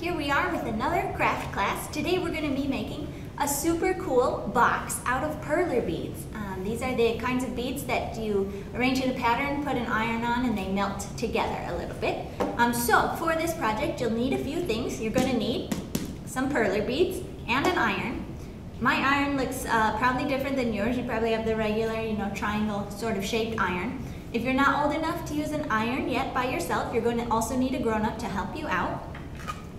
Here we are with another craft class. Today we're going to be making a super cool box out of perler beads. These are the kinds of beads that you arrange in a pattern, put an iron on, and they melt together a little bit. So for this project you'll need a few things. You're going to need some perler beads and an iron. My iron looks probably different than yours. You probably have the regular, triangle sort of shaped iron. If you're not old enough to use an iron yet by yourself, you're going to also need a grown-up to help you out.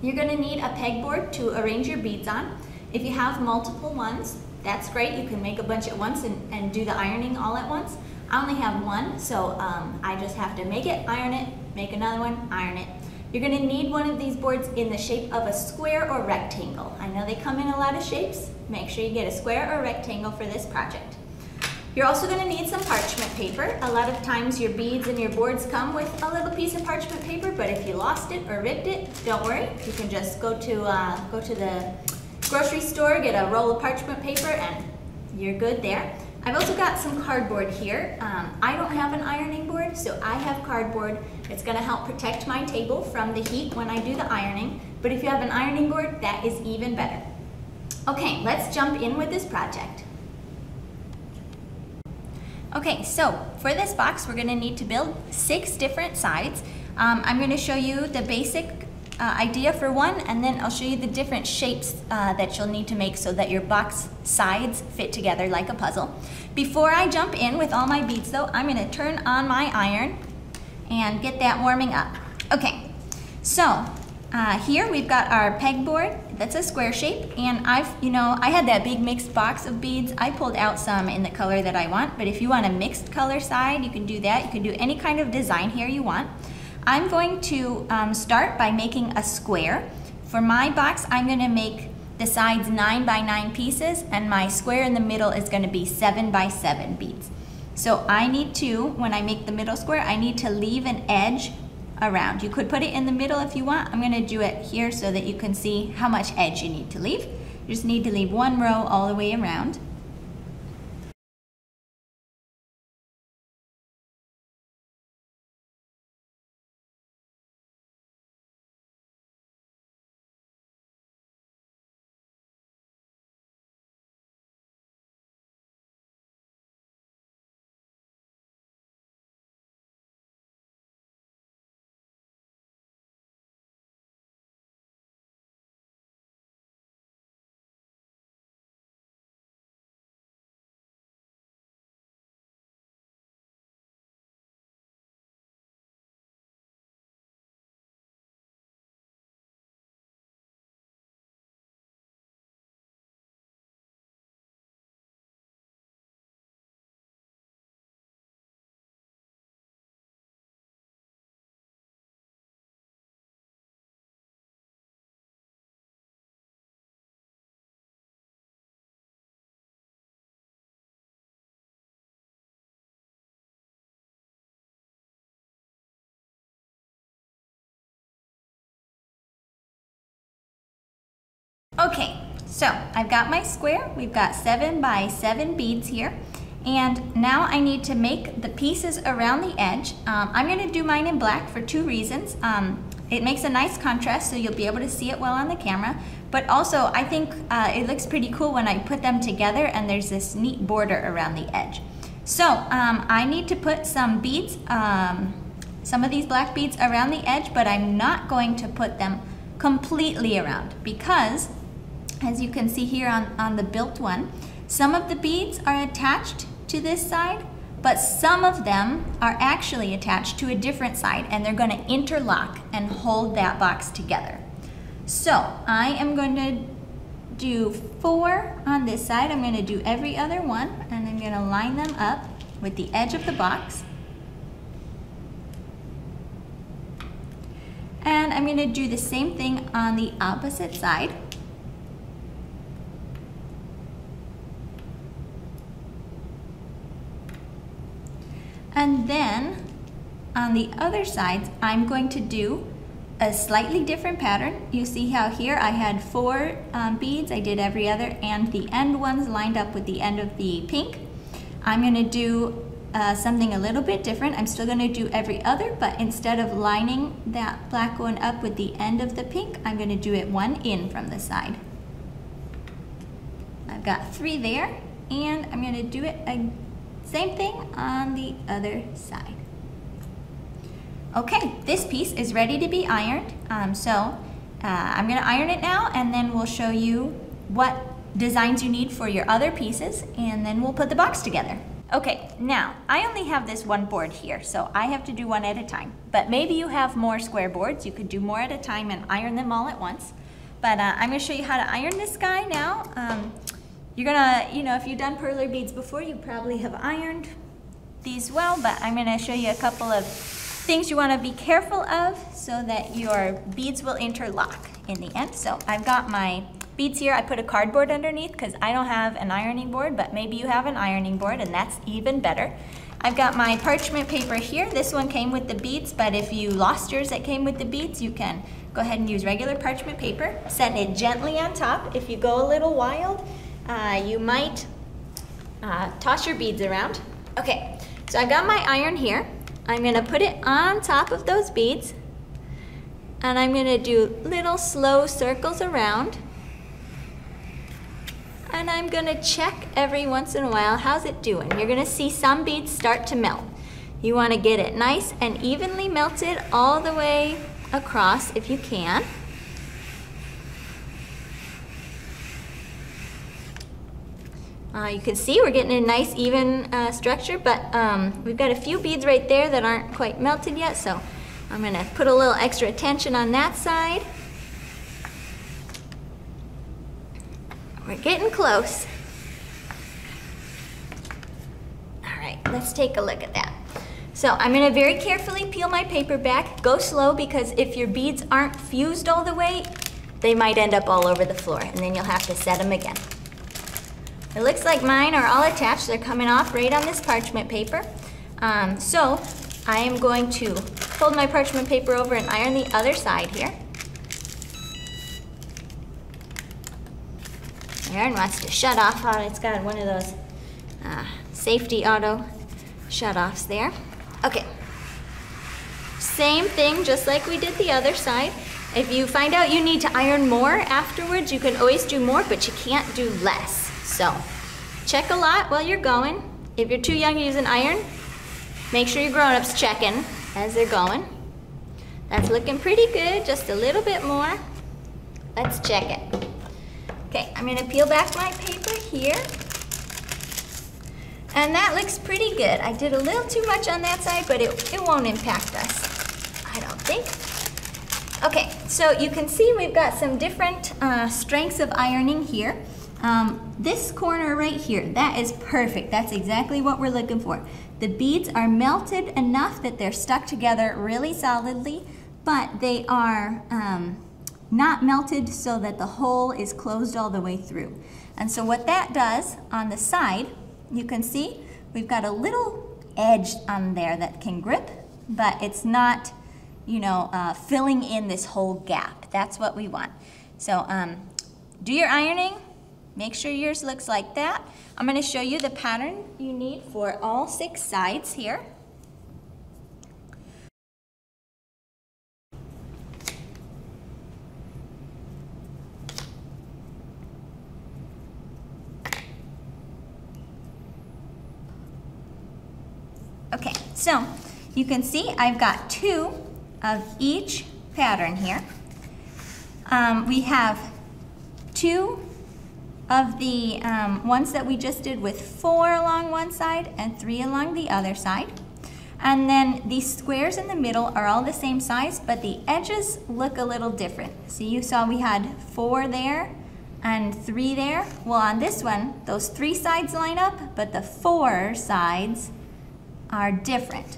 You're going to need a pegboard to arrange your beads on. If you have multiple ones, that's great. You can make a bunch at once and do the ironing all at once. I only have one, so I just have to make it, iron it, make another one, iron it. You're going to need one of these boards in the shape of a square or rectangle. I know they come in a lot of shapes. Make sure you get a square or rectangle for this project. You're also going to need some parchment paper. A lot of times your beads and your boards come with a little piece of parchment paper, but if you lost it or ripped it, don't worry. You can just go to the grocery store, get a roll of parchment paper, and you're good there. I've also got some cardboard here. I don't have an ironing board, so I have cardboard. It's going to help protect my table from the heat when I do the ironing, but if you have an ironing board, that is even better. Okay, let's jump in with this project. Okay, so for this box, we're going to need to build 6 different sides. I'm going to show you the basic idea for one, and then I'll show you the different shapes that you'll need to make so that your box sides fit together like a puzzle. Before I jump in with all my beads though, I'm going to turn on my iron and get that warming up. Okay, so here we've got our pegboard. That's a square shape, and I had that big mixed box of beads. I pulled out some in the color that I want, but if you want a mixed color side, you can do that. You can do any kind of design here you want. I'm going to start by making a square. For my box, I'm going to make the sides 9 by 9 pieces, and my square in the middle is going to be 7 by 7 beads. So I need to, when I make the middle square, I need to leave an edge around. You could put it in the middle if you want. I'm going to do it here so that you can see how much edge you need to leave. You just need to leave one row all the way around. Okay, so I've got my square. We've got 7 by 7 beads here. And now I need to make the pieces around the edge. I'm going to do mine in black for 2 reasons. It makes a nice contrast so you'll be able to see it well on the camera. But also I think it looks pretty cool when I put them together and there's this neat border around the edge. So I need to put some beads, some of these black beads around the edge, but I'm not going to put them completely around because, as you can see here on the built one, some of the beads are attached to this side, but some of them are actually attached to a different side, and they're going to interlock and hold that box together. So I am going to do 4 on this side. I'm going to do every other one, and I'm going to line them up with the edge of the box. And I'm going to do the same thing on the opposite side. And then on the other sides, I'm going to do a slightly different pattern. You see how here I had 4 beads, I did every other, and the end ones lined up with the end of the pink. I'm going to do something a little bit different. I'm still gonna do every other, but instead of lining that black one up with the end of the pink, I'm gonna do it one in from the side. I've got 3 there, and I'm gonna do it same thing on the other side. Okay, this piece is ready to be ironed. I'm gonna iron it now, and then we'll show you what designs you need for your other pieces, and then we'll put the box together. Okay, now I only have this one board here, so I have to do one at a time. But maybe you have more square boards. You could do more at a time and iron them all at once. But I'm gonna show you how to iron this guy now. You're gonna, if you've done Perler beads before, you probably have ironed these well, but I'm gonna show you a couple of things you wanna be careful of so that your beads will interlock in the end. So I've got my beads here. I put a cardboard underneath because I don't have an ironing board, but maybe you have an ironing board, and that's even better. I've got my parchment paper here. This one came with the beads, but if you lost yours that came with the beads, you can go ahead and use regular parchment paper. Set it gently on top. If you go a little wild, you might toss your beads around. Okay, so I've got my iron here. I'm gonna put it on top of those beads, and I'm gonna do little slow circles around. And I'm gonna check every once in a while, how's it doing? You're gonna see some beads start to melt. You wanna get it nice and evenly melted all the way across if you can. You can see we're getting a nice even structure, but we've got a few beads right there that aren't quite melted yet, so I'm gonna put a little extra attention on that side. We're getting close. All right, let's take a look at that. So I'm gonna very carefully peel my paper back. Go slow, because if your beads aren't fused all the way, they might end up all over the floor, and then you'll have to set them again. It looks like mine are all attached. They're coming off right on this parchment paper. So I am going to fold my parchment paper over and iron the other side here. Iron wants to shut off. It's got one of those safety auto shut-offs there. Okay, same thing, just like we did the other side. If you find out you need to iron more afterwards, you can always do more, but you can't do less. So check a lot while you're going. If you're too young to use an iron, make sure your grown-ups checking as they're going. That's looking pretty good, just a little bit more. Let's check it. Okay, I'm gonna peel back my paper here. And that looks pretty good. I did a little too much on that side, but it won't impact us, I don't think. Okay, so you can see we've got some different strengths of ironing here. This corner right here, that is perfect. That's exactly what we're looking for. The beads are melted enough that they're stuck together really solidly, but they are not melted so that the hole is closed all the way through. And so what that does on the side, you can see we've got a little edge on there that can grip, but it's not, filling in this whole gap. That's what we want. So do your ironing. Make sure yours looks like that. I'm going to show you the pattern you need for all 6 sides here. Okay, so you can see I've got 2 of each pattern here. We have 2 of the ones that we just did with 4 along one side and 3 along the other side. And then these squares in the middle are all the same size, but the edges look a little different. So you saw we had 4 there and 3 there. Well, on this one, those 3 sides line up, but the 4 sides are different.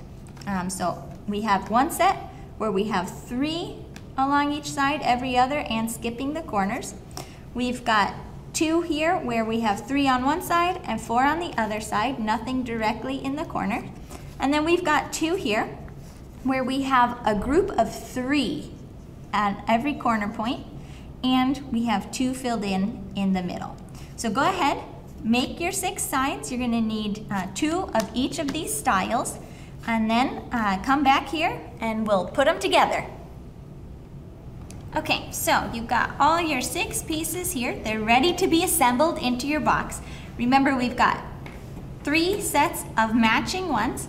So we have one set where we have 3 along each side, every other, and skipping the corners. We've got 2 here where we have 3 on one side and 4 on the other side, nothing directly in the corner. And then we've got 2 here where we have a group of 3 at every corner point, and we have 2 filled in the middle. So go ahead make your 6 sides. You're gonna need 2 of each of these styles, and then come back here and we'll put them together. Okay, so you've got all your 6 pieces here. They're ready to be assembled into your box. Remember, we've got 3 sets of matching ones,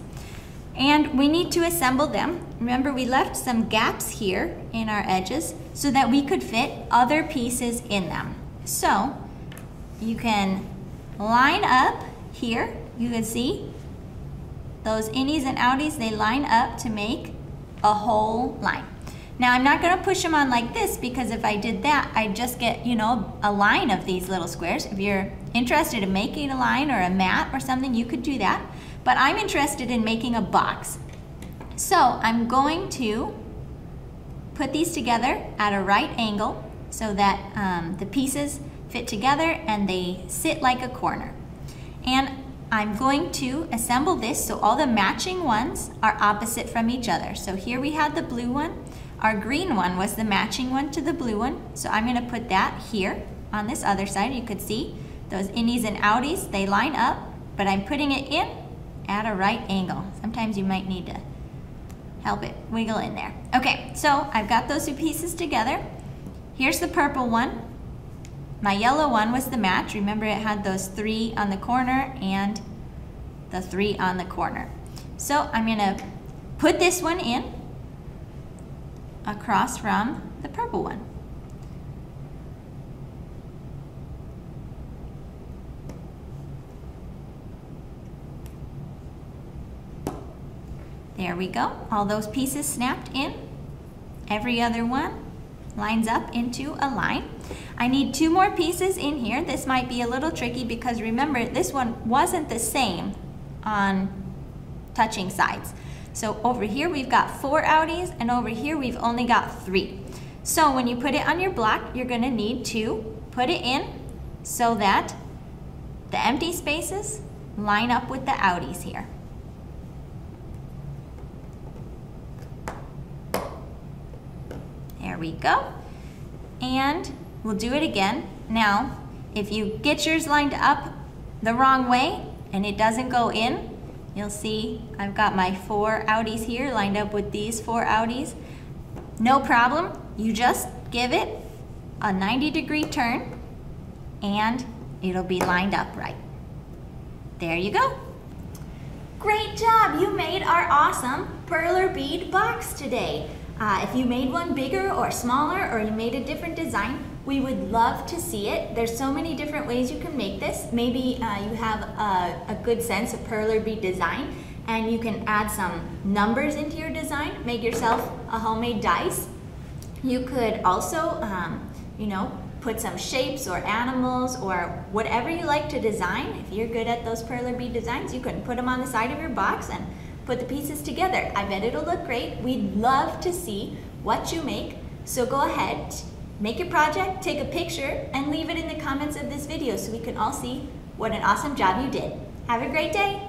and we need to assemble them. Remember, we left some gaps here in our edges so that we could fit other pieces in them. So you can line up here. You can see those innies and outies, they line up to make a whole line. Now I'm not gonna push them on like this, because if I did that, I'd just get, you know, a line of these little squares. If you're interested in making a line or a mat or something, you could do that. But I'm interested in making a box. So I'm going to put these together at a right angle so that the pieces fit together and they sit like a corner. And I'm going to assemble this so all the matching ones are opposite from each other. So here we had the blue one. Our green one was the matching one to the blue one. So I'm gonna put that here on this other side. You could see those innies and outies, they line up, but I'm putting it in at a right angle. Sometimes you might need to help it wiggle in there. Okay, so I've got those 2 pieces together. Here's the purple one. My yellow one was the match. Remember, it had those 3 on the corner and the 3 on the corner. So I'm gonna put this one in across from the purple one. There we go. All those pieces snapped in. Every other one lines up into a line. I need 2 more pieces in here. This might be a little tricky because remember, this one wasn't the same on touching sides. So over here we've got 4 outies, and over here we've only got 3. So when you put it on your block, you're gonna need to put it in so that the empty spaces line up with the outies here. There we go. And we'll do it again. Now, if you get yours lined up the wrong way and it doesn't go in, you'll see I've got my 4 outies here lined up with these 4 outies. No problem. You just give it a 90-degree turn and it'll be lined up right. There you go. Great job! You made our awesome Perler Bead Box today. If you made one bigger or smaller, or you made a different design, we would love to see it. There's so many different ways you can make this. Maybe you have a good sense of Perler bead design, and you can add some numbers into your design, make yourself a homemade dice. You could also, you know, put some shapes or animals or whatever you like to design. If you're good at those Perler bead designs, you can put them on the side of your box and put the pieces together. I bet it'll look great. We'd love to see what you make. So go ahead, make your project, take a picture, and leave it in the comments of this video so we can all see what an awesome job you did. Have a great day.